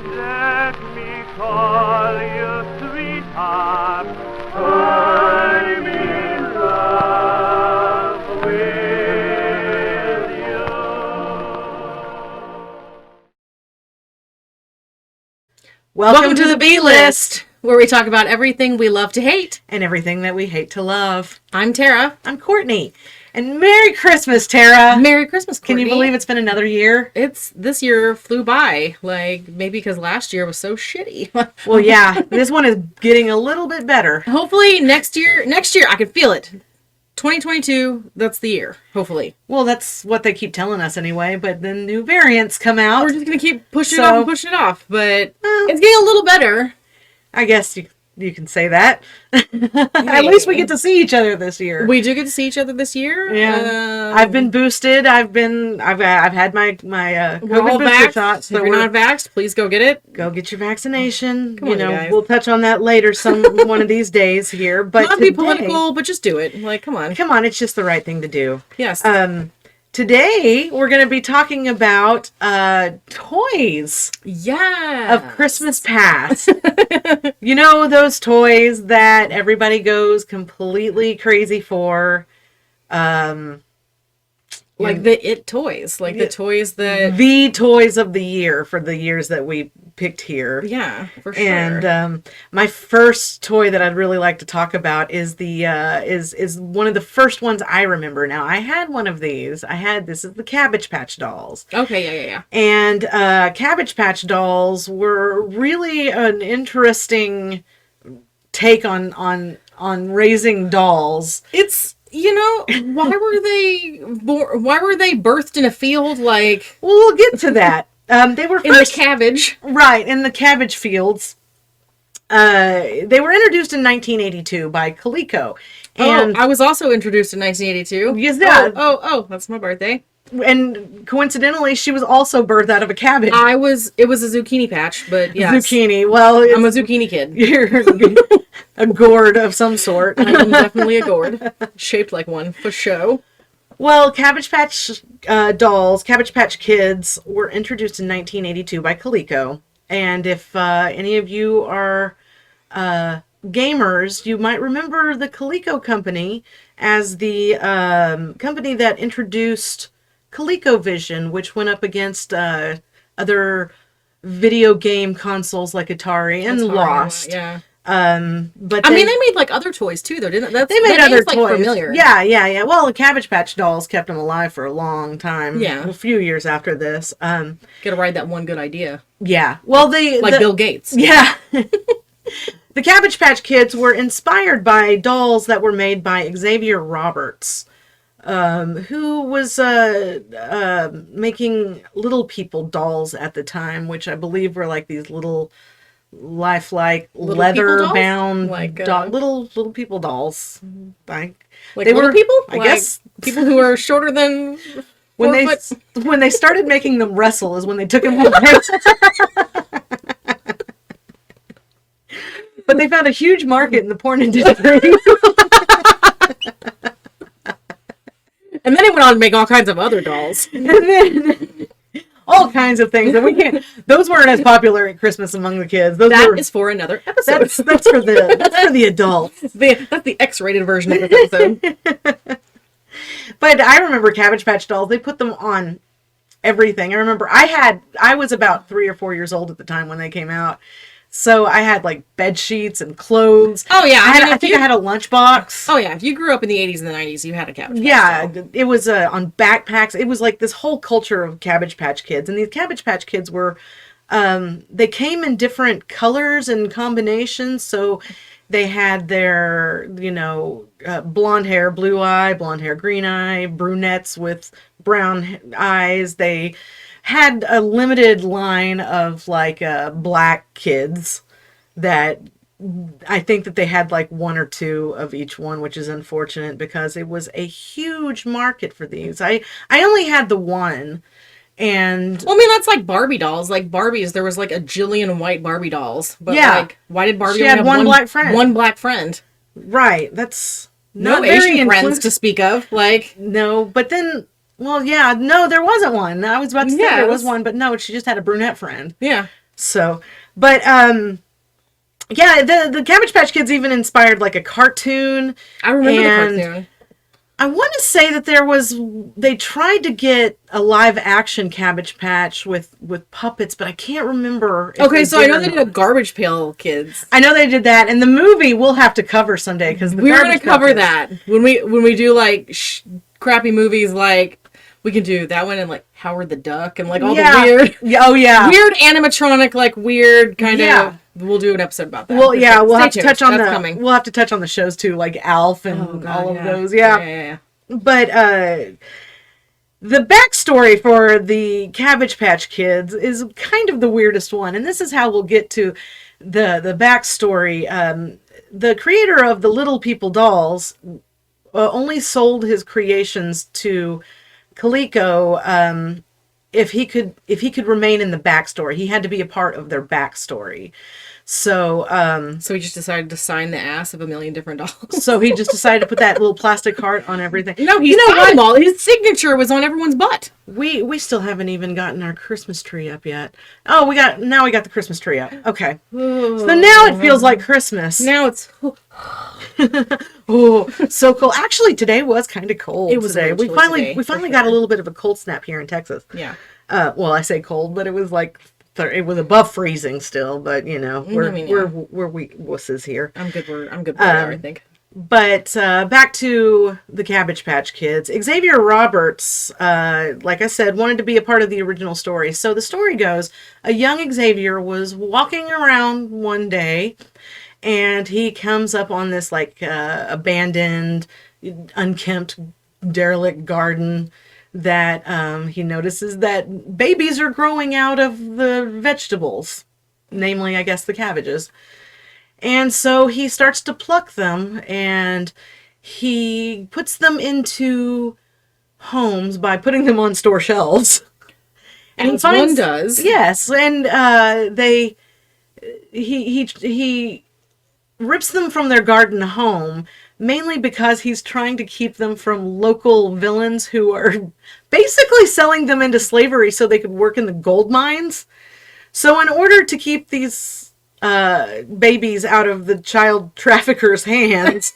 Let me call you sweetheart. I'm in love with you. Welcome to the B-List, where we talk about everything we love to hate and everything that we hate to love. I'm Tara. I'm Courtney. And Merry Christmas, Tara. Merry Christmas, Courtney. Can you believe it's been another year? This year flew by. Like, maybe because last year was so shitty. Well, yeah. This one is getting a little bit better. Hopefully next year, I can feel it. 2022, that's the year. Hopefully. Well, that's what they keep telling us anyway, but then new variants come out. We're just going to keep pushing it off and pushing it off. But it's getting a little better. I guess you can say that. At least we get to see each other this year. We do get to see each other this year. Yeah, I've been boosted. I've had my COVID booster shot. So if you're not vaxxed, please go get it. Go get your vaccination. Come on, guys. We'll touch on that later, one of these days here. But not be political, but just do it. Like, come on, it's just the right thing to do. Yes. Today, we're going to be talking about toys. Yeah. Of Christmas past. You know, those toys that everybody goes completely crazy for. Like the It toys. Like the toys that... The toys of the year for the years that we picked here. Yeah, for sure. And my first toy that I'd really like to talk about is is one of the first ones I remember. Now, I had one of these. This is the Cabbage Patch Dolls. Okay, yeah. And Cabbage Patch Dolls were really an interesting take on raising dolls. It's... You know, why were they birthed in a field? Like, well, we'll get to that. They were first, in the cabbage, right? In the cabbage fields. They were introduced in 1982 by Coleco. And I was also introduced in 1982. Yes, yeah. Oh, that's my birthday. And coincidentally, she was also birthed out of a cabbage. It was a zucchini patch, but yeah, zucchini. Well, I'm a zucchini kid. You're a gourd of some sort. I'm definitely a gourd, shaped like one for show. Well, Cabbage Patch Dolls, Cabbage Patch Kids were introduced in 1982 by Coleco. And if any of you are gamers, you might remember the Coleco company as the company that introduced ColecoVision, which went up against other video game consoles like Atari and lost. Yeah. But they made like other toys too, though, didn't they? They made other toys. Like, familiar. Yeah. Well, the Cabbage Patch Dolls kept them alive for a long time. Yeah. A few years after this. Gotta ride that one good idea. Yeah. Well, Bill Gates. Yeah. The Cabbage Patch Kids were inspired by dolls that were made by Xavier Roberts, who was making Little People dolls at the time, which I believe were like these little lifelike leather-bound little people dolls. Like they were people. I guess people who are shorter than when they started making them wrestle is when they took them home. But they found a huge market in the porn industry. And then he went on to make all kinds of other dolls. And then all kinds of things that we can't. Those weren't as popular at Christmas among the kids. That is for another episode. That's for the adults. That's the X-rated version of this episode. But I remember Cabbage Patch Dolls. They put them on everything. I remember I was about 3 or 4 years old at the time when they came out. So I had like bed sheets and clothes. Oh yeah, I think I had a lunchbox. Oh yeah, if you grew up in the 80s and the 90s, you had a Cabbage Patch. Yeah, it was on backpacks. It was like this whole culture of Cabbage Patch Kids, and these Cabbage Patch Kids were, they came in different colors and combinations. So they had their, blonde hair, blue eye, blonde hair, green eye, brunettes with brown eyes. They had a limited line of like black kids that I think that they had like 1 or 2 of each one, which is unfortunate because it was a huge market for these. I only had the one. And well, I mean, that's like Barbie dolls. Like Barbies, there was like a jillion white Barbie dolls. But yeah. Like, why did Barbie only have have one black friend? One black friend. Right. That's no Asian friends to speak of. Like no, but then well, yeah, no, there wasn't one. I was about to say there was one, but no, she just had a brunette friend. Yeah. So, but yeah, the Cabbage Patch Kids even inspired like a cartoon. I remember the cartoon. I want to say that they tried to get a live action Cabbage Patch with puppets, but I can't remember. Okay, so I know they did a Garbage Pail Kids. I know they did that, and the movie we'll have to cover someday because we're going to cover that when we do like crappy movies. Like we can do that one and like Howard the Duck and like all the weird, weird animatronic, like weird kind of. We'll do an episode about that. Well, yeah, we'll have to touch on We'll have to touch on the shows too, like Alf and all of those. Yeah. But the backstory for the Cabbage Patch Kids is kind of the weirdest one, and this is how we'll get to the backstory. The creator of the Little People dolls only sold his creations to Coleco if he could remain in the backstory. He had to be a part of their backstory. So he just decided to sign the ass of a million different dolls. So he just decided to put that little plastic heart on everything. No, you know what? All his signature was on everyone's butt. We still haven't even gotten our Christmas tree up yet. Oh, we got the Christmas tree up. Okay. So now it feels like Christmas. Now it's oh, so cool. Actually, today was kind of cold. It was today. We finally got a little bit of a cold snap here in Texas. Yeah. Well, I say cold, but it was like it was above freezing still, but you know, we're weak wusses here. I'm good with that, I think. But back to the Cabbage Patch Kids. Xavier Roberts, like I said, wanted to be a part of the original story. So the story goes, a young Xavier was walking around one day, and he comes up on this like abandoned, unkempt, derelict garden that he notices that babies are growing out of the vegetables, namely, I guess, the cabbages. And so he starts to pluck them, and he puts them into homes by putting them on store shelves. And he finds, one does. Yes, and he rips them from their garden home, mainly because he's trying to keep them from local villains who are basically selling them into slavery so they could work in the gold mines. So in order to keep these babies out of the child traffickers' hands,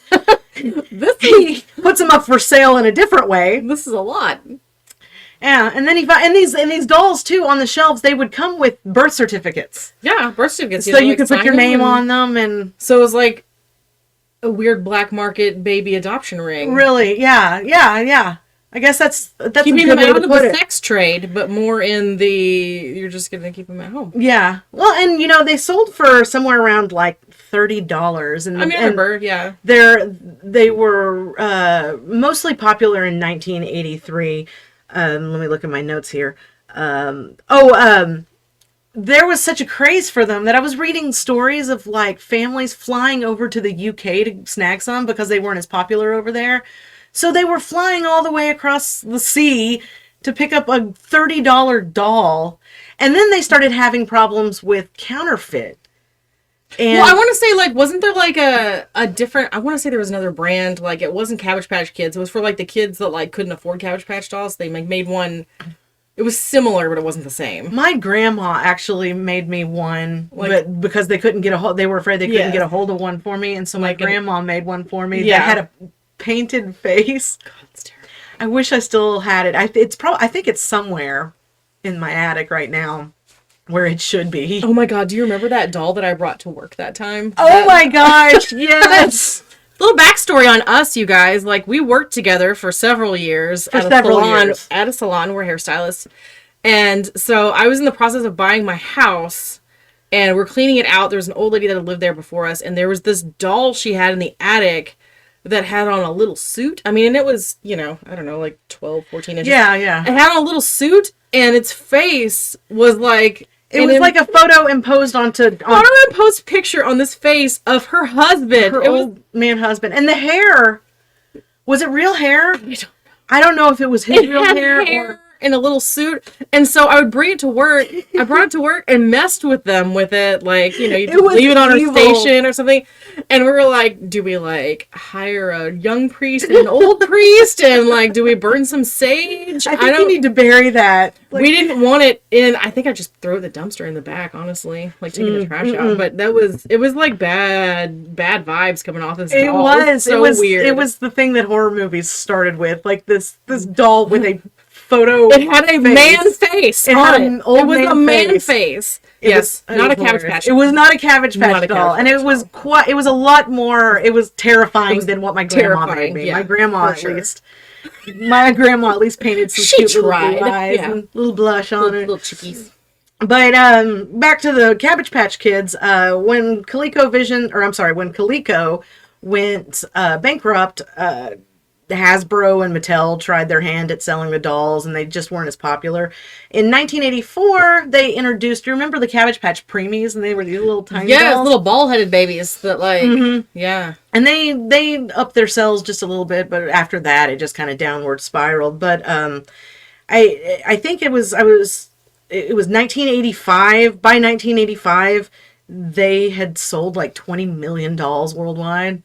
he puts them up for sale in a different way. This is a lot. Yeah, and then these dolls too on the shelves, they would come with birth certificates. Yeah, birth certificates. So you could put your name on them, and so it was like a weird black market baby adoption ring. Really? Yeah. I guess that's keeping them out of the sex trade, but more in the you're just gonna keep them at home. Yeah. Well, and you know they sold for somewhere around like $30, and I remember, yeah. They were mostly popular in 1983. Let me look at my notes here. There was such a craze for them that I was reading stories of like families flying over to the UK to snag some because they weren't as popular over there. So they were flying all the way across the sea to pick up a $30 doll. And then they started having problems with counterfeit. And well, I want to say, like, wasn't there like a different, I want to say there was another brand, like it wasn't Cabbage Patch Kids. It was for like the kids that like couldn't afford Cabbage Patch dolls. They made one. It was similar, but it wasn't the same. My grandma actually made me one, but because they couldn't get a hold, they were afraid they couldn't get a hold of one for me, and so my grandma made one for me that had a painted face. God, that's terrible. I wish I still had it. I think it's somewhere in my attic right now, where it should be. Oh my God, do you remember that doll that I brought to work that time? Oh my gosh, yes. Little backstory on us, you guys. Like, we worked together for several years at a salon. We're hairstylists. And so I was in the process of buying my house, and we're cleaning it out. There was an old lady that had lived there before us, and there was this doll she had in the attic that had on a little suit. I mean, and it was, I don't know, like 12, 14 inches. Yeah, yeah. It had on a little suit, and its face was like... It was like a photo imposed imposed picture on this face of her husband. Her old man husband. And the hair, was it real hair? I don't know if it was his real hair or... in a little suit, and so I would bring it to work. I brought it to work and messed with them with it, like, you know, you leave it on her station or something. And we were like, do we like hire a young priest and an old priest, and like, do we burn some sage? I think you need to bury that. Like, we didn't want it in. I think I just throw the dumpster in the back, honestly, like taking the trash out. But it was like bad vibes coming off this doll. It was weird. It was the thing that horror movies started with, like this doll with a photo. It had a man face. It was a man face. Yes, not a Cabbage Patch. It was not a Cabbage Patch doll, and it was a lot more. It was terrifying than what my grandma made me. Yeah, my grandma at least. My grandma at least painted some cute little eyes and little blush on her. Little chickies. But back to the Cabbage Patch Kids. When Coleco went bankrupt, Hasbro and Mattel tried their hand at selling the dolls, and they just weren't as popular. In 1984, they introduced, you remember the Cabbage Patch Preemies? And they were these little tiny dolls? Little ball-headed babies that, like, yeah. And they upped their sales just a little bit, but after that, it just kind of downward spiraled. But I think it was 1985. By 1985, they had sold like 20 million dolls worldwide.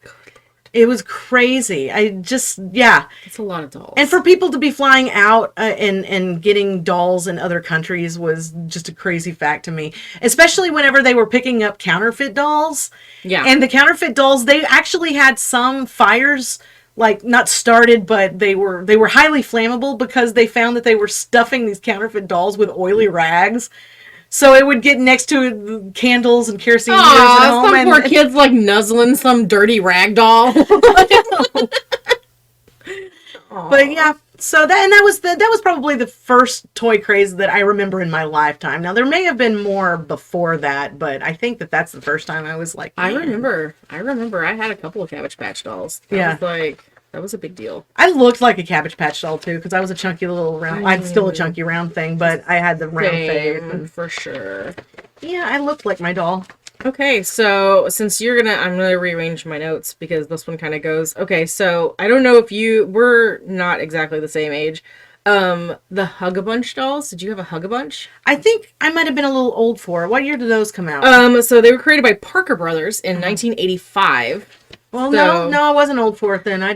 It was crazy. It's a lot of dolls. And for people to be flying out and getting dolls in other countries was just a crazy fact to me. Especially whenever they were picking up counterfeit dolls. Yeah. And the counterfeit dolls, they actually had some fires, like not started, but they were highly flammable because they found that they were stuffing these counterfeit dolls with oily rags. So it would get next to candles and kerosene meters at home. Some poor kids like nuzzling some dirty rag doll. But yeah, so that was probably the first toy craze that I remember in my lifetime. Now there may have been more before that, but I think that's the first time I was like, man. I remember I had a couple of Cabbage Patch dolls. That was a big deal. I looked like a Cabbage Patch doll too, because I was a chunky little round. I'm still a chunky round thing, but I had the round face. For sure. Yeah, I looked like my doll. Okay, so since I'm gonna rearrange my notes because this one kind of goes. Okay, so I don't know if we're not exactly the same age. The Hug-a-Bunch dolls. Did you have a Hug-a-Bunch? I think I might have been a little old for it. What year did those come out? So they were created by Parker Brothers in 1985. Well, no, I wasn't old for it then. They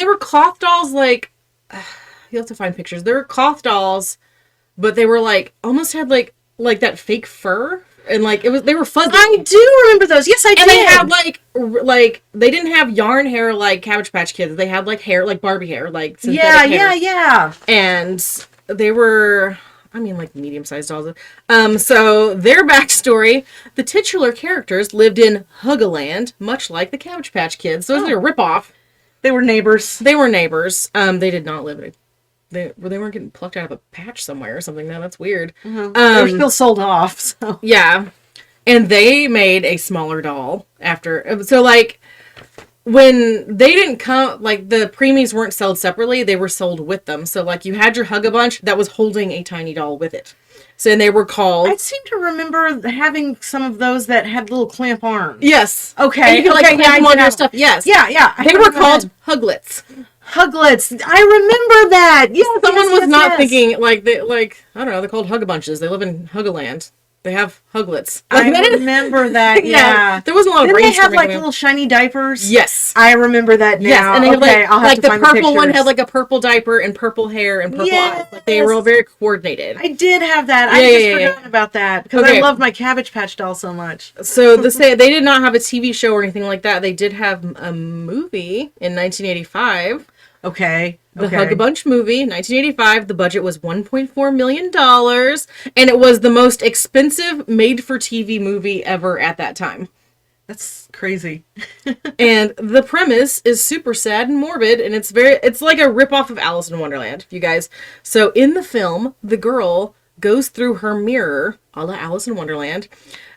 were cloth dolls, like, you'll have to find pictures. They were cloth dolls, but they were like, almost had like that fake fur, and like, they were fuzzy. I do remember those. Yes, I did. And they had like, they didn't have yarn hair like Cabbage Patch Kids. They had like hair, like Barbie hair, like synthetic hair. Yeah. And they were, like medium-sized dolls. So their backstory, the titular characters lived in Hug-a-Land, much like the Cabbage Patch Kids. So it was like a ripoff. They were neighbors. They did not live in they weren't getting plucked out of a patch somewhere or something. No, that's weird. Mm-hmm. They were still sold off. So. Yeah. And they made a smaller doll after. So, like, when they didn't come, like, the preemies weren't sold separately, they were sold with them. So, like, you had your Hug-a-Bunch that was holding a tiny doll with it. So, and they were called... I seem to remember having some of those that had little clamp arms. Yes. Okay. And you could, like, clamp them on your stuff. Yes. Yeah. They were called Huglets. Huglets. I remember that. Yes. Someone was not thinking, I don't know, they're called Hug-a-Bunches. They live in Hug-a-Land. They have Huglets. I remember that, yeah. There wasn't a lot of brainstorming. Didn't they have, like, little shiny diapers? Yes. I remember that now. Yes, and they had, I'll have to the find purple one had, like, a purple diaper and purple hair and purple eyes. Like, they were all very coordinated. I did have that. I just forgot about that because I love my Cabbage Patch doll so much. So, they did not have a TV show or anything like that. They did have a movie in 1985. Okay. The Hug-a-Bunch movie, 1985. The budget was $1.4 million, and it was the most expensive made-for-TV movie ever at that time. That's crazy. And the premise is super sad and morbid, and it's like a ripoff of Alice in Wonderland, you guys. So in the film, the girl goes through her mirror, a la Alice in Wonderland,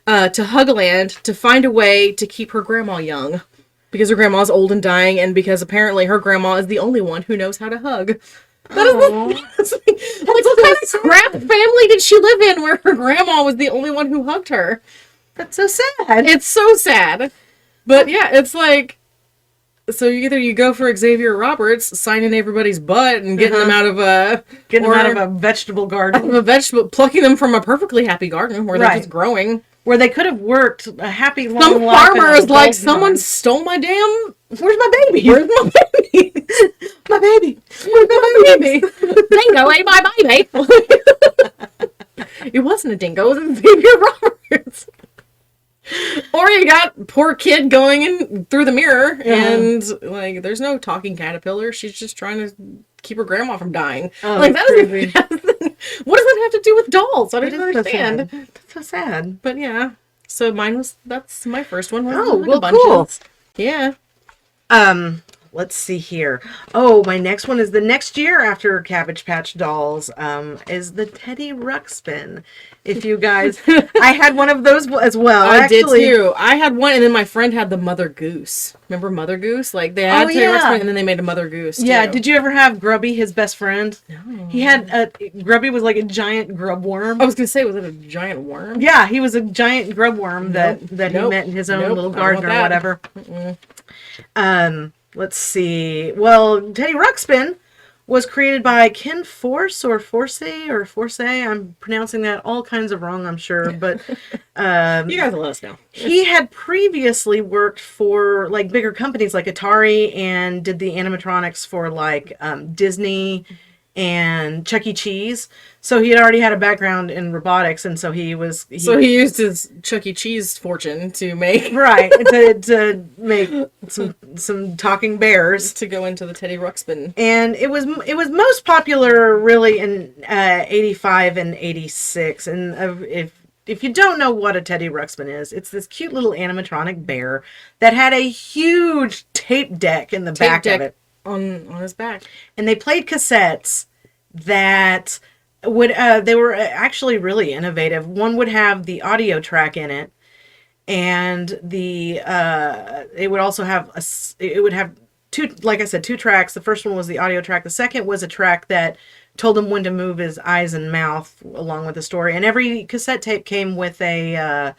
to Hug-a-Land to find a way to keep her grandma young. Because her grandma's old and dying, and because apparently her grandma is the only one who knows how to hug. What kind of crap family did she live in where her grandma was the only one who hugged her? That's so sad. It's so sad. But yeah, it's like, So either you go for Xavier Roberts, signing everybody's butt and getting them out of a vegetable garden, out of a vegetable, plucking them from a perfectly happy garden where they're just growing, where they could have worked a happy long Some life. farmer is like, someone stole my damn. Where's my baby? Where's my baby? My baby. Where's my baby? Dingo ate my baby. It wasn't a dingo. It was Xavier Roberts. Or you got poor kid going in through the mirror and like there's no talking caterpillar. She's just trying to keep her grandma from dying. Oh, like that is what does that have to do with dolls? I don't understand. That's so sad. But yeah. So that's my first one. Oh, well, cool. Yeah. Let's see here. Oh, my next one is the next year after Cabbage Patch Dolls, is the Teddy Ruxpin. If you guys, I had one of those as well. I did too. I had one, and then my friend had the Mother Goose. Remember Mother Goose? Like they had Teddy Ruxpin, and then they made a Mother Goose. Yeah. Too. Did you ever have Grubby, his best friend? No. He had Grubby was like a giant grub worm. I was gonna say, was it a giant worm? Yeah, he was a giant grub worm that he met in his own little garden or whatever. Let's see. Well, Teddy Ruxpin was created by Ken Force or Force. I'm pronouncing that all kinds of wrong, I'm sure, but you guys will let us know. He had previously worked for like bigger companies like Atari and did the animatronics for like Disney and Chuck E. Cheese. So he had already had a background in robotics, and so he used his Chuck E. Cheese fortune to make to make some talking bears to go into the Teddy Ruxpin. And it was most popular really in 85 and 86. And if you don't know what a Teddy Ruxpin is, it's this cute little animatronic bear that had a huge tape deck in the back of it. On his back. And they played cassettes that would they were actually really innovative. One would have the audio track in it, and it would also have it would have two, like I said, two tracks. The first one was the audio track. The second was a track that told him when to move his eyes and mouth along with the story. And every cassette tape came with a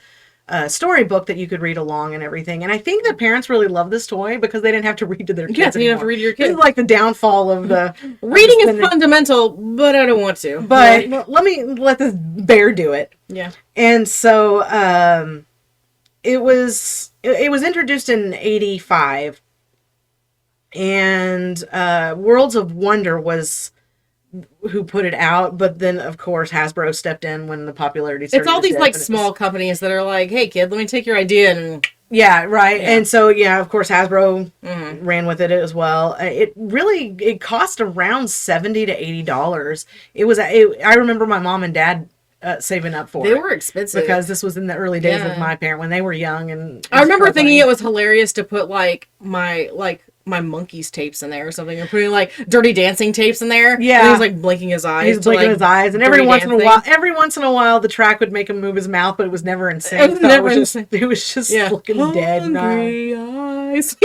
storybook that you could read along and everything. And I think the parents really loved this toy because they didn't have to read to their kids. Yes, you didn't have to read to your kids. This is like the downfall of the reading is fundamental, but I don't want to. But let this bear do it. Yeah. And so it was introduced in 85, and Worlds of Wonder was who put it out, but then of course Hasbro stepped in when the popularity started. It's all these like small companies that are like, hey kid, let me take your idea and and so of course Hasbro ran with it as well. It cost around $70 to $80. I remember my mom and dad saving up for it. They were expensive because this was in the early days of my parent when they were young, and I remember thinking it was hilarious to put my monkey's tapes in there or something, or putting like Dirty Dancing tapes in there. Yeah, and he was like blinking his eyes. He was blinking his eyes, and every once in a while, the track would make him move his mouth, but it was never in sync. It was just looking dead. Hungry eyes.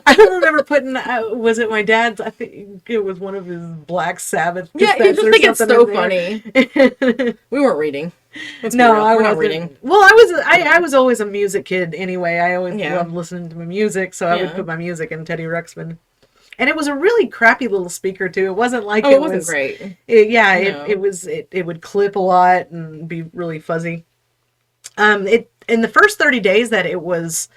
I remember putting. Was it my dad's? I think it was one of his Black Sabbath. Yeah, you just think it's so funny. We weren't reading. I wasn't reading. Well, I was always a music kid anyway. I always loved listening to my music, so I would put my music in Teddy Ruxpin. And it was a really crappy little speaker too. It wasn't like it wasn't great. It would clip a lot and be really fuzzy. In the first 30 days that it was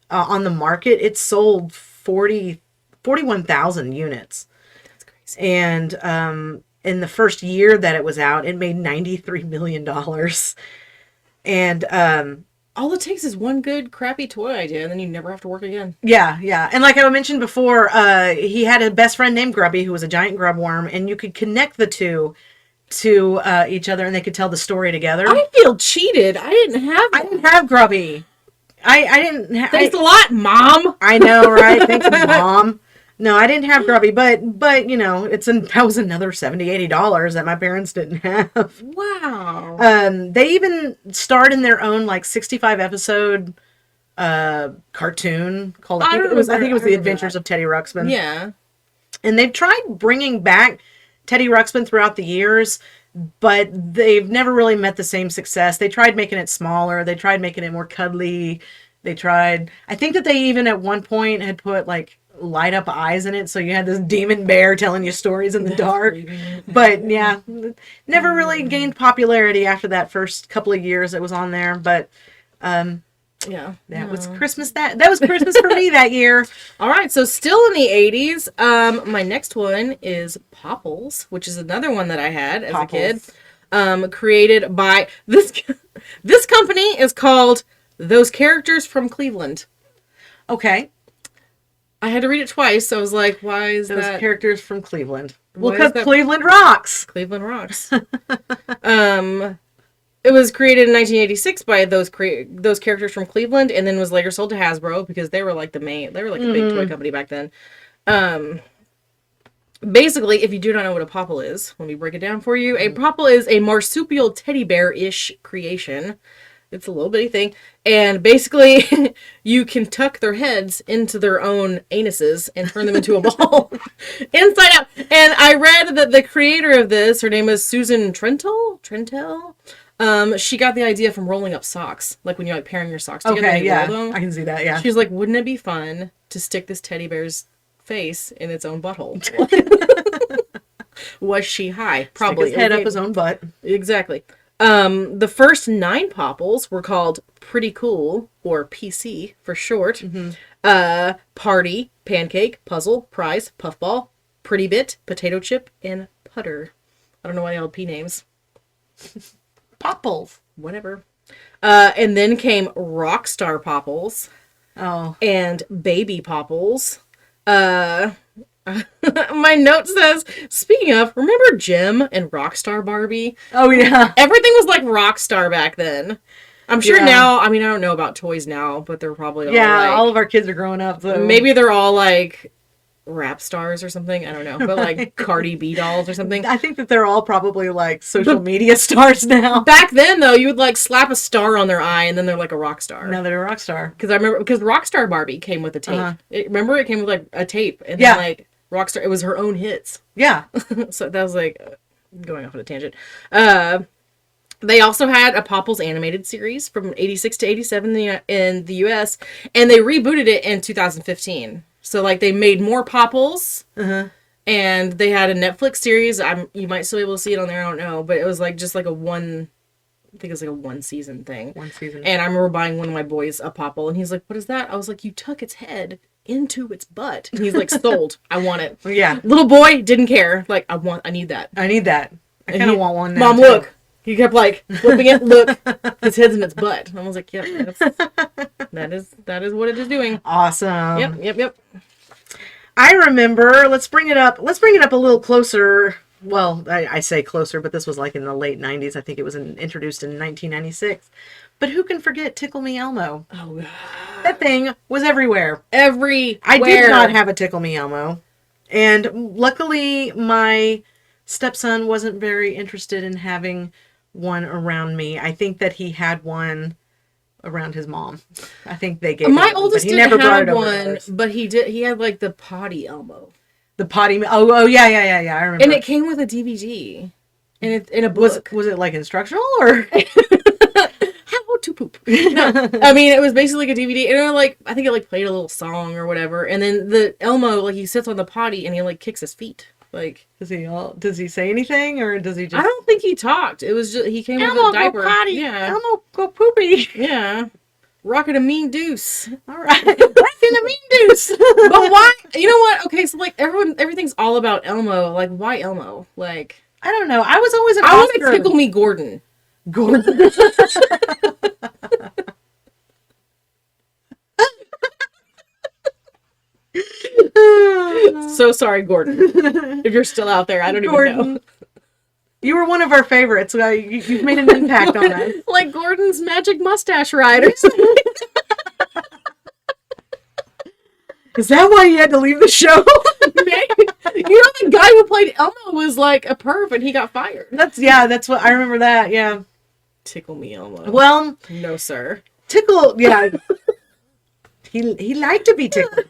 on the market, it sold 41,000 units. That's crazy. And in the first year that it was out, it made $93 million. And all it takes is one good crappy toy idea, and then you never have to work again. Yeah. And like I mentioned before, he had a best friend named Grubby, who was a giant grub worm, and you could connect the two to each other, and they could tell the story together. I feel cheated. I didn't have Grubby. I didn't have. Thanks a lot, Mom. I know, right? Thanks, Mom. No, I didn't have Grubby, but you know, that was another $70-$80 that my parents didn't have. Wow. They even starred in their own like 65 episode cartoon called I think it was The Adventures of Teddy Ruxpin. Yeah. And they've tried bringing back Teddy Ruxpin throughout the years, but they've never really met the same success. They tried making it smaller. They tried making it more cuddly. They tried. I think that they even at one point had put like light up eyes in it, so you had this demon bear telling you stories in the dark. But yeah, never really gained popularity after that first couple of years it was on there. But yeah, that was Christmas. That was Christmas for me that year. All right, so still in the 80s. My next one is Popples, which is another one that I had as a kid. Created by this company is called Those Characters from Cleveland. Okay. I had to read it twice, so I was like, why is Those that? characters from Cleveland. Why Well, because is that- Cleveland rocks. Cleveland rocks. It was created in 1986 by those characters from Cleveland, and then was later sold to Hasbro because they were like a big toy company back then. Basically, if you do not know what a Popple is, let me break it down for you. A Popple is a marsupial teddy bear-ish creation. It's a little bitty thing. And basically, you can tuck their heads into their own anuses and turn them into a ball. Inside out. And I read that the creator of this, her name is Susan Trentel? She got the idea from rolling up socks. Like when you're like pairing your socks together. Okay, and you yeah. roll them. I can see that, yeah. She's like, wouldn't it be fun to stick this teddy bear's face in its own butthole? Was she high? Probably. Stick his head up his own butt. Exactly. The first 9 Popples were called Pretty Cool, or PC for short. Party, Pancake, Puzzle, Prize, Puffball, Pretty Bit, Potato Chip, and Putter. I don't know why they all had P names. Popples. Whatever. And then came Rockstar Popples. Oh. And Baby Popples. My note says, speaking of, remember Jim and Rockstar Barbie? Oh, yeah. Everything was like Rockstar back then. I'm sure now, I mean, I don't know about toys now, but they're probably all like... all of our kids are growing up, so... Maybe they're all like rap stars or something. I don't know. But like Cardi B dolls or something. I think that they're all probably like social media stars now. Back then, though, you would like slap a star on their eye and then they're like a rock star. Now they're a rock star. Because I remember, because Rockstar Barbie came with a tape. Remember it came with like a tape and then like Rockstar, it was her own hits. Yeah. So that was like going off on a tangent. They also had a Popples animated series from 86 to 87 in the US, and they rebooted it in 2015. So like they made more Popples, and they had a Netflix series. You might still be able to see it on there, I don't know, but it was like just like I think it was like a 1 season thing. 1 season. And I remember buying one of my boys a Popple, and he's like, "What is that?" I was like, "You tuck its head into its butt." And he's like, "Sold. I want it." Yeah. Little boy didn't care. Like, I need that. I need that. I kind of want one now. Mom, too. look. He kept like flipping it. Look, his head's in its butt. And I was like, "Yep, that is what it is doing." Awesome. Yep. I remember. Let's bring it up. Let's bring it up a little closer. Well, I say closer, but this was like in the late 90s. I think it was introduced in 1996. But who can forget Tickle Me Elmo? Oh, God. That thing was everywhere. Everywhere. I did not have a Tickle Me Elmo. And luckily, my stepson wasn't very interested in having one around me. I think that he had one around his mom. I think they gave My him one, oldest but he didn't never brought have it over one, hers. but he had like the Potty Elmo. The potty. Oh yeah. I remember. And it came with a DVD. And it in a book. Was it like instructional or? How to poop. No, I mean, it was basically like a DVD. And it like, I think it like played a little song or whatever. And then the Elmo, like he sits on the potty and he like kicks his feet. Like, Does he say anything or does he just? I don't think he talked. It was just, he came Elmo, with a diaper. go potty. Yeah. Elmo, go poopy. Yeah. Rocking a mean deuce. All right. Rocking a mean deuce. But why? You know what? Okay, so like everything's all about Elmo. Like, why Elmo? Like, I don't know. I was always an I want to Oscar. Tickle Me Gordon. Gordon. So sorry, Gordon. If you're still out there, I don't even know. You were one of our favorites. You've made an impact on us. Like Gordon's Magic Mustache Ride or something. Is that why you had to leave the show? Maybe. You know, the guy who played Elmo was like a perv and he got fired. That's what I remember that, yeah. Tickle Me Elmo. Well, no, sir. Tickle, yeah. He liked to be tickled.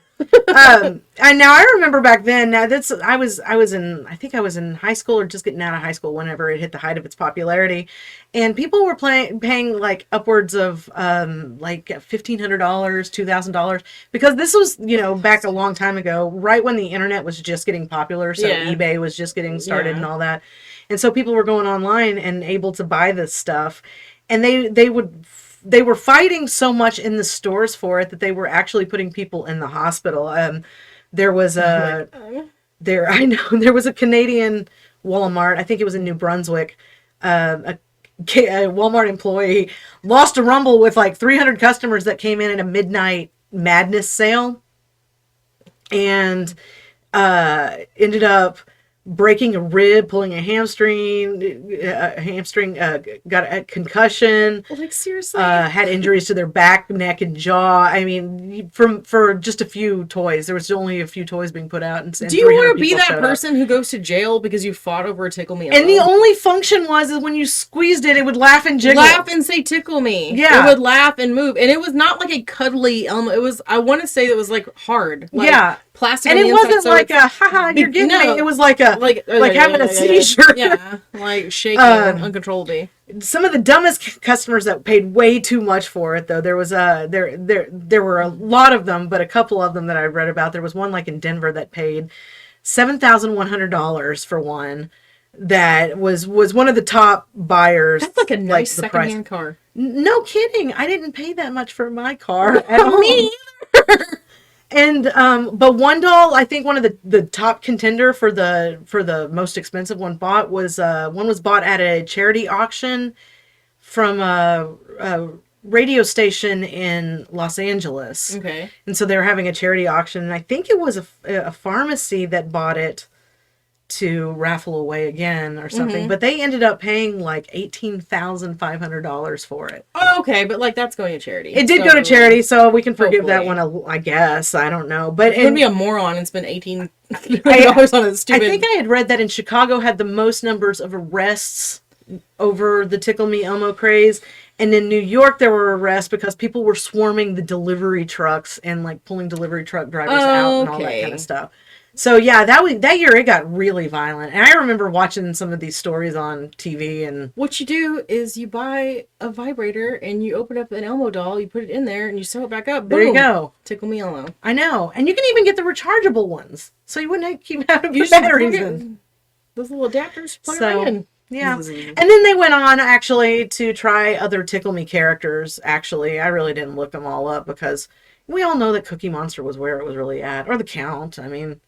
I remember back then. Now I was in high school or just getting out of high school whenever it hit the height of its popularity, and people were paying like upwards of like $1,500, $2,000 because this was back a long time ago, right when the internet was just getting popular, so eBay was just getting started and all that, and so people were going online and able to buy this stuff, and they were fighting so much in the stores for it that they were actually putting people in the hospital. There was a Canadian Walmart, I think it was in New Brunswick, a Walmart employee lost a rumble with like 300 customers that came in at a midnight madness sale and ended up breaking a rib, pulling a hamstring, got a concussion. Like, seriously? Had injuries to their back, neck, and jaw. I mean, for just a few toys. There was only a few toys being put out. And do you want to be that person who goes to jail because you fought over a Tickle Me Elmo? And the only function is when you squeezed it, it would laugh and jiggle. Laugh and say tickle me. Yeah. It would laugh and move. And it was not like a cuddly Elmo. It was, I want to say it was like hard. Like, yeah. Plastic, and it wasn't like a haha, you're getting me. It was like having a seizure. Yeah, like shaking uncontrollably. Some of the dumbest customers that paid way too much for it, though. There was there were a lot of them, but a couple of them that I read about. There was one like in Denver that paid $7,100 for one. That was one of the top buyers. That's like a nice secondhand car. No kidding, I didn't pay that much for my car at all. Me either. And but one doll, I think one of the top contender for the most expensive one was bought at a charity auction from a radio station in Los Angeles. Okay. And so they were having a charity auction, and I think it was a pharmacy that bought it to raffle away again or something, but they ended up paying like $18,500 for it. Oh, okay, but like that's going to charity. It did go to charity, so we can forgive that one, I guess. I don't know, but it would be a moron and spend $18 on a stupid. I think I had read that in Chicago had the most numbers of arrests over the Tickle Me Elmo craze, and in New York there were arrests because people were swarming the delivery trucks and like pulling delivery truck drivers out and all that kind of stuff. So yeah, that year it got really violent, and I remember watching some of these stories on TV. And what you do is you buy a vibrator and you open up an Elmo doll, you put it in there, and you sew it back up. Boom. There you go. Tickle Me Elmo. I know, and you can even get the rechargeable ones, so you wouldn't have to keep having the batteries in. Those little adapters. Plug right in. Yeah, and then they went on actually to try other Tickle Me characters. Actually, I really didn't look them all up because we all know that Cookie Monster was where it was really at, or the Count. I mean.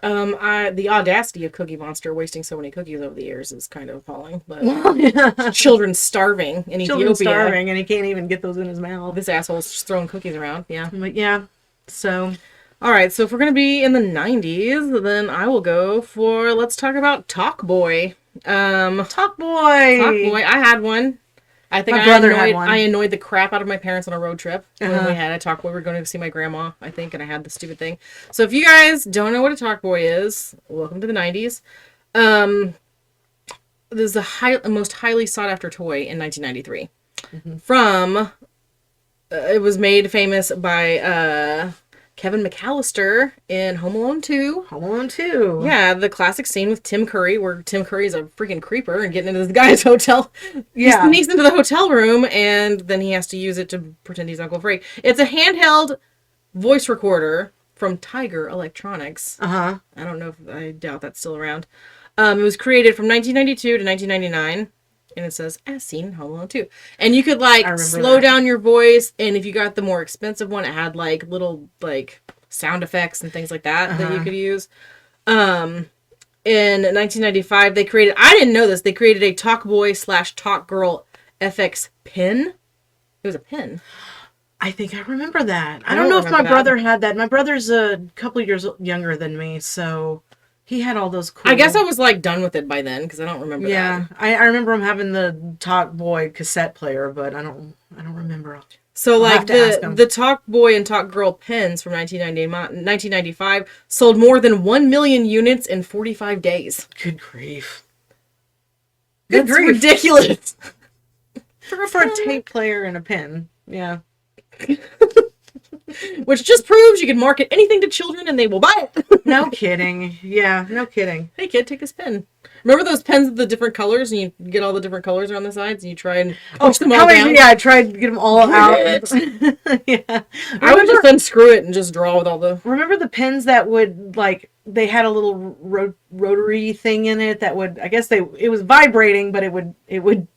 The audacity of Cookie Monster wasting so many cookies over the years is kind of appalling. But children starving in Ethiopia. Starving, and he can't even get those in his mouth. This asshole's just throwing cookies around. Yeah. But yeah. So. All right. So if we're gonna be in the 90s, then I will go for. Let's talk about Talkboy. Talkboy. I had one. I think my brother had one. I annoyed the crap out of my parents on a road trip when we had a Talkboy. We were going to see my grandma, I think, and I had the stupid thing. So if you guys don't know what a Talkboy is, welcome to the 90s. This is the most highly sought after toy in 1993. From it was made famous by Kevin McAllister in Home Alone 2. Home Alone 2. Yeah, the classic scene with Tim Curry where Tim Curry is a freaking creeper and getting into this guy's hotel. Yeah. He sneaks into the hotel room and then he has to use it to pretend he's Uncle Frank. It's a handheld voice recorder from Tiger Electronics. Uh-huh. I doubt that's still around. It was created from 1992 to 1999. And it says, as seen in Home Alone 2. And you could, slow down your voice. And if you got the more expensive one, it had, little, sound effects and things like that that you could use. In 1995, they created... I didn't know this. They created a Talkboy/Talkgirl FX pin. It was a pin. I think I remember that. I don't know if my brother had that. My brother's a couple years younger than me, so... He had all those cool... I guess I was, done with it by then, because I don't remember that. Yeah, I remember him having the Talkboy cassette player, but I don't remember. So, the Talkboy and Talkgirl pins from 1995 sold more than 1 million units in 45 days. Good grief. That's ridiculous. For a tape player and a pin, yeah. Which just proves you can market anything to children and they will buy it. No kidding. Yeah, no kidding. Hey kid, take this pen. Remember those pens with the different colors and you get all the different colors around the sides and you try and push them all down? Yeah, I tried to get them all out. Yeah. I would just unscrew it and just draw with all the... Remember the pens that would, like, they had a little rotary thing in it that would, I guess it was vibrating, but it would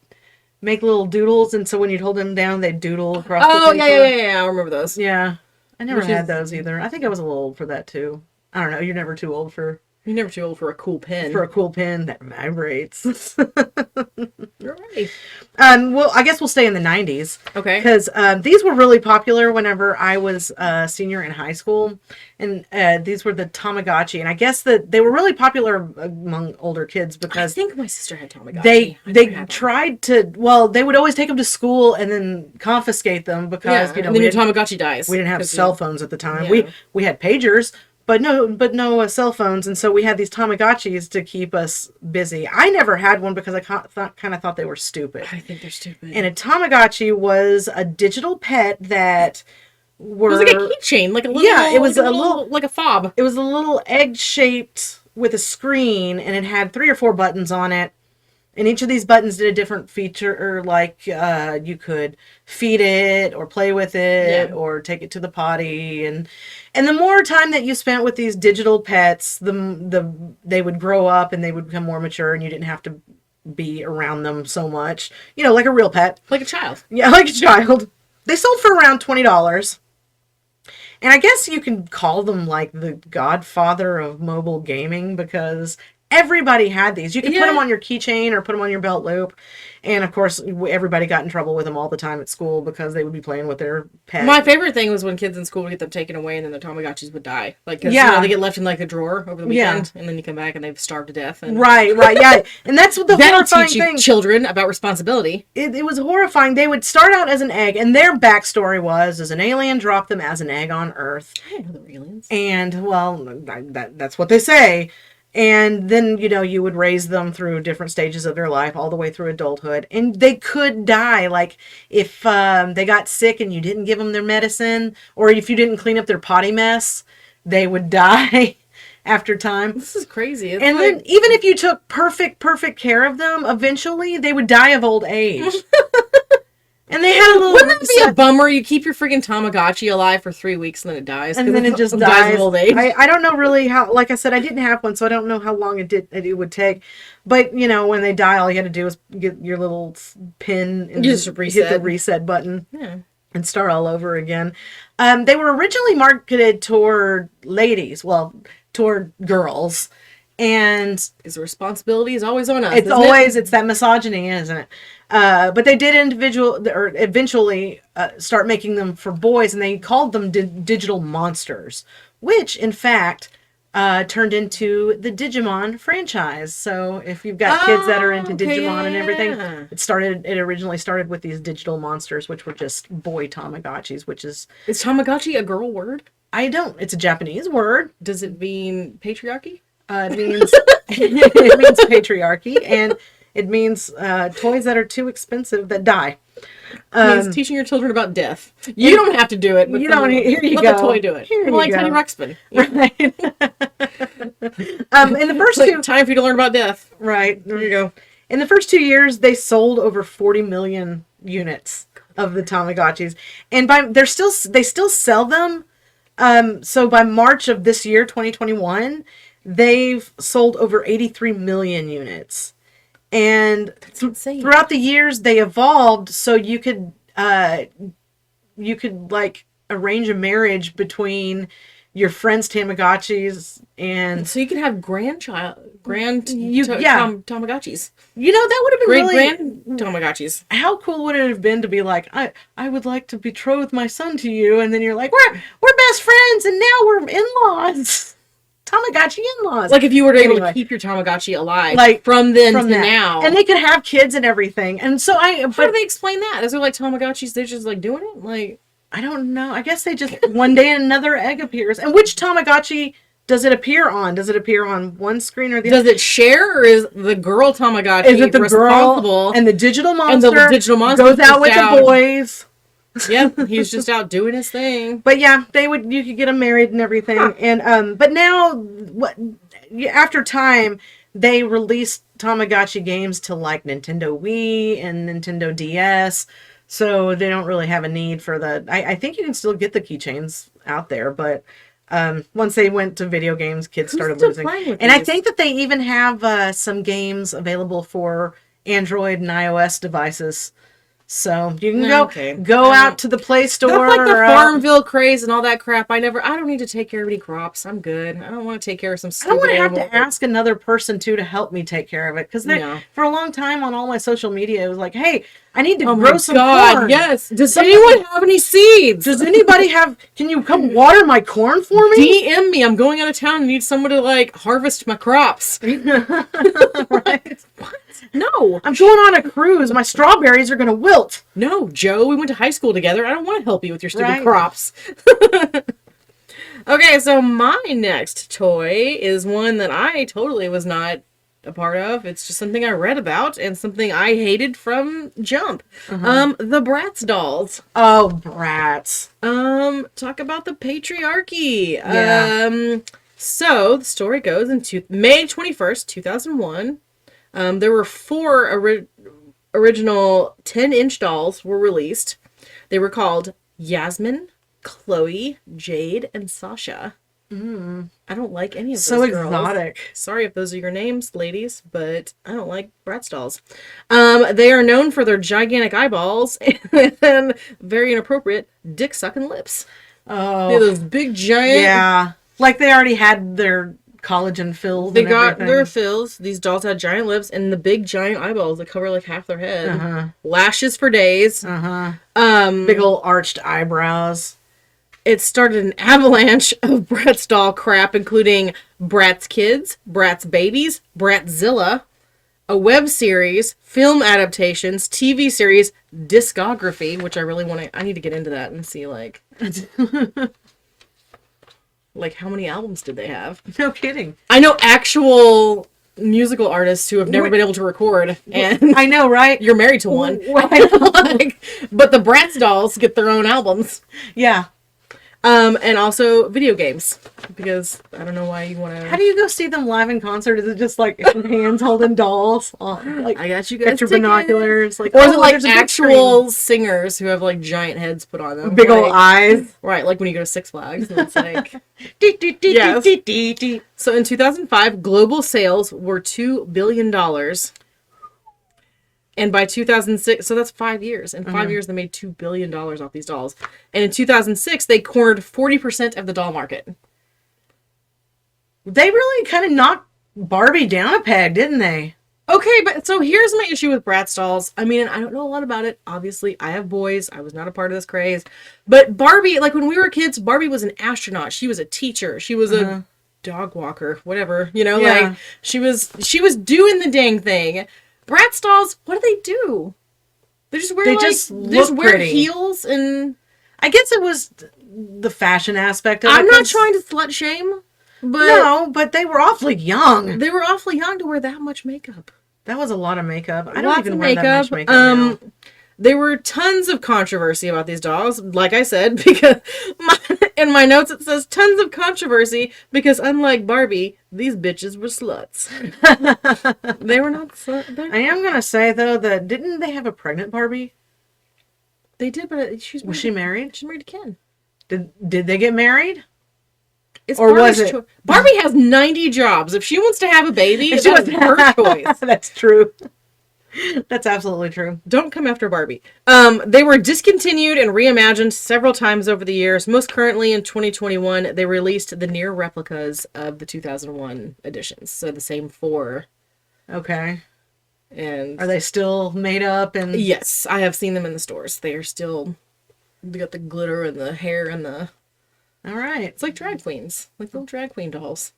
make little doodles, and so when you'd hold them down, they'd doodle across the paper. Yeah, I remember those. Yeah. I never had those either. I think I was a little old for that, too. I don't know. You're never too old for... You're never too old for a cool pen. For a cool pen that vibrates. You're right. Well, I guess we'll stay in the 90s. Okay. Because these were really popular whenever I was a senior in high school. And these were the Tamagotchi. And I guess that they were really popular among older kids because... I think my sister had Tamagotchi. They tried to... Well, they would always take them to school and then confiscate them because, and then your Tamagotchi dies. We didn't have cell phones at the time. Yeah. We had pagers. But no cell phones, and so we had these Tamagotchis to keep us busy. I never had one because I kind of thought they were stupid. I think they're stupid. And a Tamagotchi was a digital pet that were... It was like a keychain, like a little... Yeah, it was a little... Like a fob. It was a little egg-shaped with a screen, and it had 3 or 4 buttons on it. And each of these buttons did a different feature, or like you could feed it or play with it or take it to the potty. And the more time that you spent with these digital pets, they would grow up and they would become more mature and you didn't have to be around them so much. You know, like a real pet. Like a child. Yeah, like a child. They sold for around $20. And I guess you can call them like the godfather of mobile gaming because... Everybody had these. You could put them on your keychain or put them on your belt loop. And, of course, everybody got in trouble with them all the time at school because they would be playing with their pet. My favorite thing was when kids in school would get them taken away and then their Tamagotchis would die. Like, cause, you know, they get left in, like, a drawer over the weekend. And then you come back and they've starved to death. And... Right, yeah. And that's what the horrifying teach you thing. Children about responsibility. It was horrifying. They would start out as an egg, and their backstory was an alien dropped them as an egg on Earth. I didn't know there were aliens. And, well, that's what they say. And then, you know, you would raise them through different stages of their life, all the way through adulthood. And they could die. Like, if they got sick and you didn't give them their medicine, or if you didn't clean up their potty mess, they would die after time. This is crazy. It's and then, even if you took perfect care of them, eventually they would die of old age. And they had a little... Wouldn't it be a bummer? You keep your freaking Tamagotchi alive for 3 weeks and then it dies. And then it just dies of old age. I don't know really how... Like I said, I didn't have one, so I don't know how long it would take. But, you know, when they die, all you had to do was get your little pin and just hit the reset button. Yeah. And start all over again. They were originally marketed toward ladies. Well, toward girls. And... Because the responsibility is always on us, It's that misogyny, isn't it? But they did eventually start making them for boys, and they called them digital monsters, which, in fact, turned into the Digimon franchise. So if you've got kids that are into Digimon and everything, it originally started with these digital monsters, which were just boy Tamagotchis, which is... Is Tamagotchi a girl word? It's a Japanese word. Does it mean patriarchy? It means patriarchy, and it means toys that are too expensive that die. It means teaching your children about death. You don't have to do it. But you don't. Here you let go. Let the toy do it. Like Teddy Ruxpin. Right. In the first time for you to learn about death. Right. There you go. In the first 2 years, they sold over 40 million units of the Tamagotchis, and they still sell them. So by March of this year, 2021. They've sold over 83 million units. And throughout the years, they evolved so you could like arrange a marriage between your friend's Tamagotchis and... So you could have Tamagotchis. You know, that would have been grand Tamagotchis. How cool would it have been to be like, I would like to betroth my son to you, and then you're like, we're best friends, and now we're in-laws. Tamagotchi in-laws. Like if you were able to keep your Tamagotchi alive, like from then to now, and they could have kids and everything. And so how do they explain that? Is there like Tamagotchis? They're just like doing it. Like I don't know. I guess they just one day another egg appears. And which Tamagotchi does it appear on? Does it appear on one screen or the other? Does it share, or is the girl Tamagotchi responsible? And the digital monster, goes out with the boys. Yeah, he's just out doing his thing. But yeah, you could get them married and everything. Huh. And but now after time they released Tamagotchi games to like Nintendo Wii and Nintendo DS. So they don't really have a need for the I think you can still get the keychains out there, but once they went to video games, kids started losing. And these? I think that they even have some games available for Android and iOS devices. So you can go out to the Play Store. That's like the Farmville craze and all that crap. I don't need to take care of any crops. I'm good. I don't want to take care of some stupid I don't want to have to ask another person to help me take care of it. Because for a long time on all my social media, it was like, hey, I need to grow some corn. Yes. Does anyone have any seeds? Does anybody can you come water my corn for me? DM me. I'm going out of town and need someone to like harvest my crops. Right. What? No, I'm going on a cruise. My strawberries are going to wilt. No, Joe, we went to high school together. I don't want to help you with your stupid crops. Okay, so my next toy is one that I totally was not a part of. It's just something I read about and something I hated from jump. The Bratz Dolls. Oh, Bratz. Talk about the patriarchy. Yeah. So the story goes into May 21st, 2001. There were 4 original 10-inch dolls were released. They were called Yasmin, Chloe, Jade, and Sasha. I don't like any of those girls. So exotic. Sorry if those are your names, ladies, but I don't like Bratz dolls. They are known for their gigantic eyeballs and very inappropriate dick-sucking lips. Oh. They have those big giant... Yeah. Like they already had their... collagen fills. They got their fills. These dolls had giant lips and the big giant eyeballs that cover like half their head. Lashes for days. Big old arched eyebrows. It started an avalanche of Bratz doll crap, including Bratz Kids, Bratz Babies, Bratzilla, a web series, film adaptations, TV series, discography, which I really want to... I need to get into that and see like... Like, how many albums did they have? No kidding. I know actual musical artists who have never been able to record, and I know, right? You're married to one. But the Bratz dolls get their own albums. Yeah. And also video games, because I don't know why you want to... How do you go see them live in concert? Is it just like hands holding dolls? Like, I got you guys your binoculars. Like, or is it like actual singers who have like giant heads put on them? Big old eyes. Right, like when you go to Six Flags and it's like... Yes. So in 2005, global sales were $2 billion. And by 2006, so that's 5 years. In 5 years, they made $2 billion off these dolls. And in 2006, they cornered 40% of the doll market. They really kind of knocked Barbie down a peg, didn't they? Okay, but so here's my issue with Bratz dolls. I mean, I don't know a lot about it. Obviously, I have boys. I was not a part of this craze. But Barbie, like when we were kids, Barbie was an astronaut. She was a teacher. She was a dog walker, whatever. You know, like she was doing the dang thing. Bratz dolls, what do they do? They just wear pretty heels, and I guess it was the fashion aspect of it. I'm not trying to slut shame, but no, but they were awfully young. They were awfully young to wear that much makeup. That was a lot of makeup. I don't even wear that much makeup now. There were tons of controversy about these dolls, like I said, because in my notes it says tons of controversy because unlike Barbie, these bitches were sluts. They were not sluts. I am going to say, though, that didn't they have a pregnant Barbie? They did, but was she married? She's married to Ken. Did they get married? Or was it? Barbie has 90 jobs. If she wants to have a baby, that's her choice. That's true. That's absolutely true. Don't come after Barbie. They were discontinued and reimagined several times over the years. Most currently in 2021, they released the near replicas of the 2001 editions. So the same 4. Okay. And are they still made up? And yes, I have seen them in the stores. They are still... They got the glitter and the hair and the... All right. It's like drag queens. Like little drag queen dolls.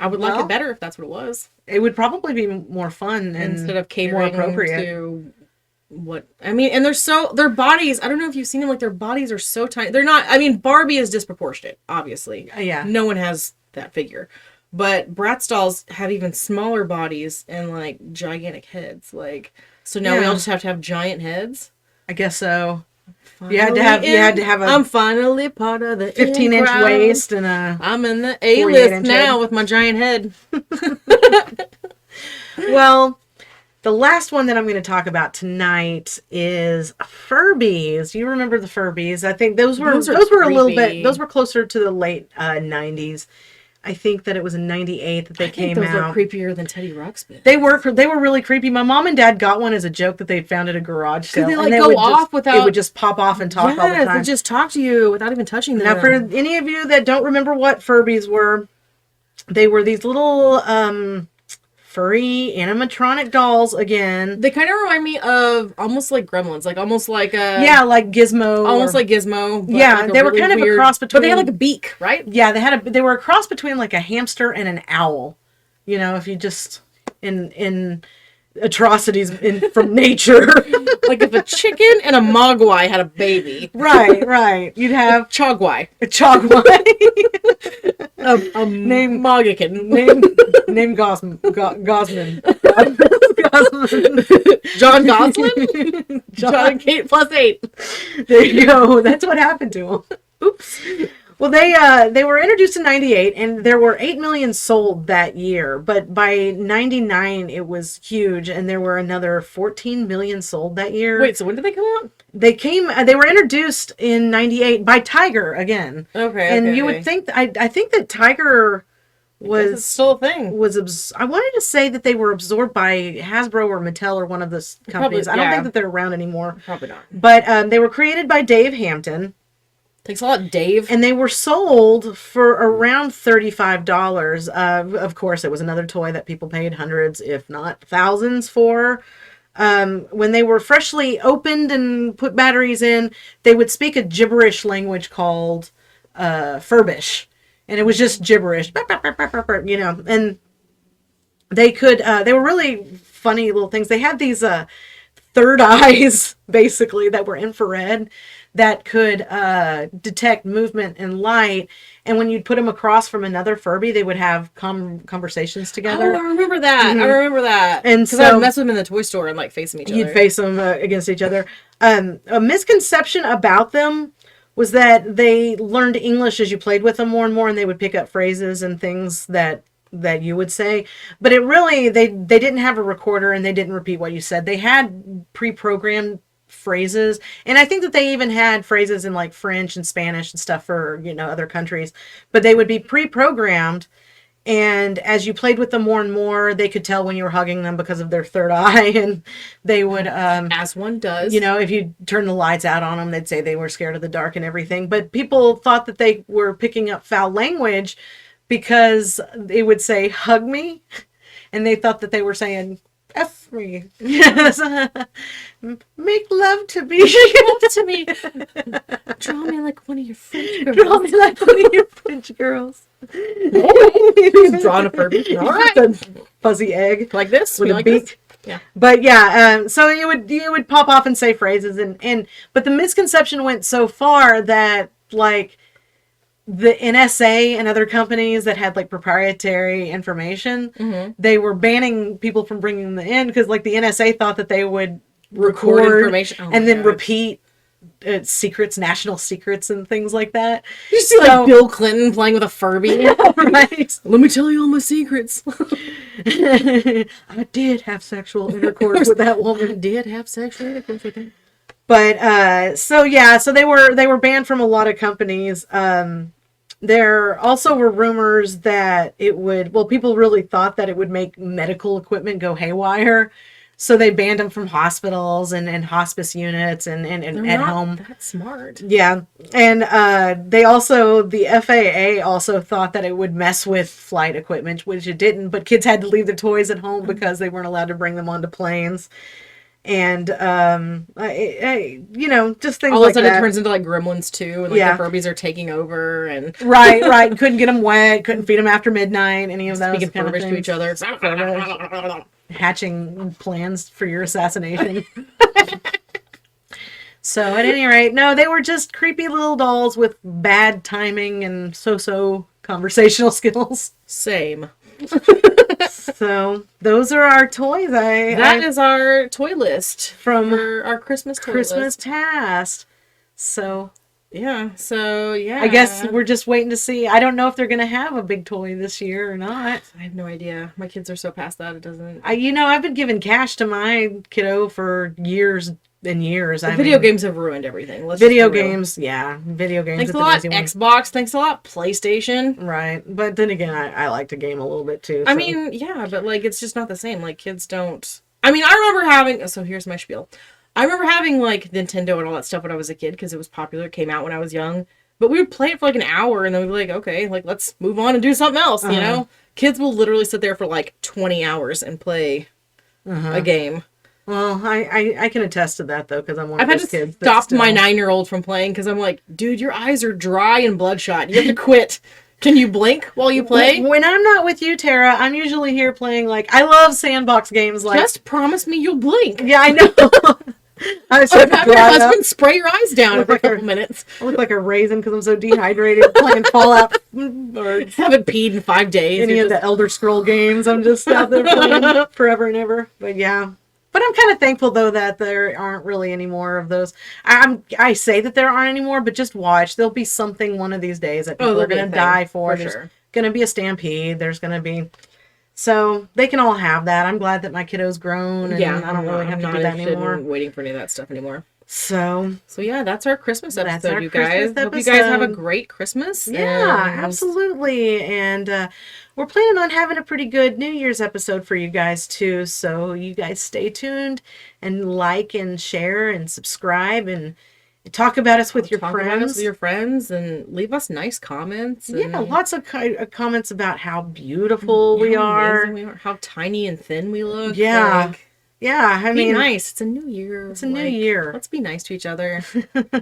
I would like it better if that's what it was. It would probably be more fun and instead of catering to what I mean. And their bodies. I don't know if you've seen them. Like their bodies are so tiny. They're not. I mean, Barbie is disproportionate. Obviously, yeah. No one has that figure, but Bratz dolls have even smaller bodies and like gigantic heads. Like so now we all just have to have giant heads. I guess so. You had to have a I'm finally part of the 15-inch waist and a I'm in the A-list now with my giant head. Well, the last one that I'm going to talk about tonight is Furbies. You remember the Furbies? I think those were a little bit. Those were closer to the late 90s. I think that it was in 98 that they came out. Those were creepier than Teddy Ruxpin. They were really creepy. My mom and dad got one as a joke that they found at a garage sale. They go off without... It would just pop off and talk all the time. They just talk to you without even touching them. Now, for any of you that don't remember what Furbies were, they were these little furry animatronic dolls again. They kind of remind me of almost like Gremlins, like almost like a... Yeah, like Gizmo. Almost like Gizmo. Yeah, like they were kind of a cross between... But they had like a beak, right? Yeah, they were a cross between like a hamster and an owl. You know, if you just... In atrocities from nature. Like if a chicken and a mogwai had a baby. Right. You'd have... Chogwai. A chogwai. Name Mogican. Name Gosman. John Goslin? John Kate +8. There you go. That's what happened to him. Oops. Well, they were introduced in 98, and there were 8 million sold that year. But by 99, it was huge, and there were another 14 million sold that year. Wait, so when did they come out? They were introduced in 98 by Tiger again. Okay. And you would think, I think that Tiger was still a thing. I wanted to say that they were absorbed by Hasbro or Mattel or one of those companies. I don't think that they're around anymore. Probably not. But they were created by Dave Hampton. Thanks a lot, Dave. And they were sold for around $35. Of course, it was another toy that people paid hundreds, if not thousands for. When they were freshly opened and put batteries in, they would speak a gibberish language called Furbish. And it was just gibberish, you know. And they were really funny little things. They had these third eyes, basically, that were infrared, that could detect movement and light. And when you'd put them across from another Furby, they would have conversations together. Oh, I remember that. Mm-hmm. I remember that. And because I would mess with them in the toy store and like face them each other. You'd face them against each other. A misconception about them was that they learned English as you played with them more and more, and they would pick up phrases and things that you would say. But it really, they didn't have a recorder, and they didn't repeat what you said. They had pre-programmed phrases, and I think that they even had phrases in like French and Spanish and stuff for, you know, other countries, but they would be pre-programmed, and as you played with them more and more, they could tell when you were hugging them because of their third eye, and they would as one does, you know, if you turn the lights out on them, they'd say they were scared of the dark and everything. But people thought that they were picking up foul language because it would say hug me, and they thought that they were saying F me. Yes. Make love to me. Make love to me. Draw me like one of your French girls. Draw me like one of your French girls. Drawing a Furby. All right. A fuzzy egg. Like this? With a like beak. This? Yeah. But yeah, so you would pop off and say phrases, but the misconception went so far that like the NSA and other companies that had like proprietary information, mm-hmm. they were banning people from bringing them in because like the NSA thought that they would record information and then repeat secrets, national secrets, and things like that. You see like Bill Clinton playing with a Furby. Right. Let me tell you all my secrets. I did have sexual intercourse with that woman. I did have sexual intercourse with her. But so they were banned from a lot of companies. There also were rumors that people really thought that it would make medical equipment go haywire. So they banned them from hospitals and hospice units and at home. That's smart. Yeah. And the FAA also thought that it would mess with flight equipment, which it didn't, but kids had to leave their toys at home because they weren't allowed to bring them onto planes. And just things all of a like sudden that. It turns into like Gremlins 2, and like the Furbies are taking over, and right. Couldn't get them wet, couldn't feed them after midnight, any of those speaking kind of Furbish things. to each other, hatching plans for your assassination. So at any rate, no, they were just creepy little dolls with bad timing and so conversational skills. Same. So those are our toys. That is our toy list from our Christmas toy list. Past. So yeah. So yeah. I guess we're just waiting to see. I don't know if they're gonna have a big toy this year or not. I have no idea. My kids are so past that it doesn't. I've been giving cash to my kiddo for years and years. Video games have ruined everything. Video games. Video games. Thanks a lot, Xbox. Thanks a lot, PlayStation. Right, but then again, I like to game a little bit too. I mean, yeah, but like it's just not the same. Like kids don't. I mean, I remember having. So here's my spiel. I remember having like Nintendo and all that stuff when I was a kid because it was popular. It came out when I was young. But we would play it for like an hour and then we'd be like, okay, like let's move on and do something else, you know? Kids will literally sit there for like 20 hours and play a game. Well, I can attest to that though because I'm one of those kids. I've had to stop my 9-year-old from playing because I'm like, dude, your eyes are dry and bloodshot. You have to quit. Can you blink while you play? When I'm not with you, Tara, I'm usually here playing like I love sandbox games. Like just promise me you'll blink. Yeah, I know. I should have your husband spray your eyes down every couple minutes. I look like a raisin because I'm so dehydrated playing Fallout or haven't peed in 5 days. Any of the Elder Scroll games. I'm just out there playing forever and ever. But yeah. But I'm kind of thankful though that there aren't really any more of those. I say that there aren't any more, but just watch. There'll be something one of these days that people are going to die for. There's going to be a stampede. There's going to be. So they can all have that. I'm glad that my kiddo's grown and I don't really have to do that anymore. I'm waiting for any of that stuff anymore. So yeah, that's our Christmas episode, you guys. Hope you guys have a great Christmas. Yeah, absolutely. And we're planning on having a pretty good New Year's episode for you guys too. So you guys stay tuned and like and share and subscribe and talk about us with your friends. And leave us nice comments. Yeah, lots of comments about how beautiful we are. How tiny and thin we look. Yeah. Like, I mean, nice. It's a new year. It's a new year. Let's be nice to each other.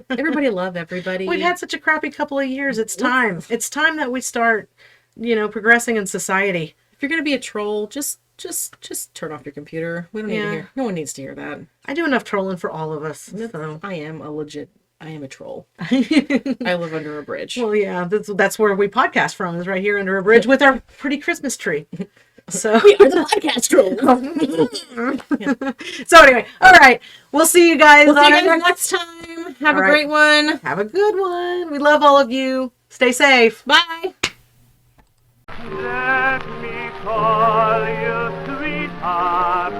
Everybody love everybody. We've had such a crappy couple of years. It's time. It's time that we start, progressing in society. If you're gonna be a troll, just turn off your computer. We don't need to hear. No one needs to hear that. I do enough trolling for all of us. So. I am a troll. I live under a bridge. Well, yeah, that's where we podcast from, is right here under a bridge with our pretty Christmas tree. So we are the podcast trolls. So anyway, all right. We'll see you guys. We'll see you guys next time. Have a great one. Have a good one. We love all of you. Stay safe. Bye. Let me call you sweetheart.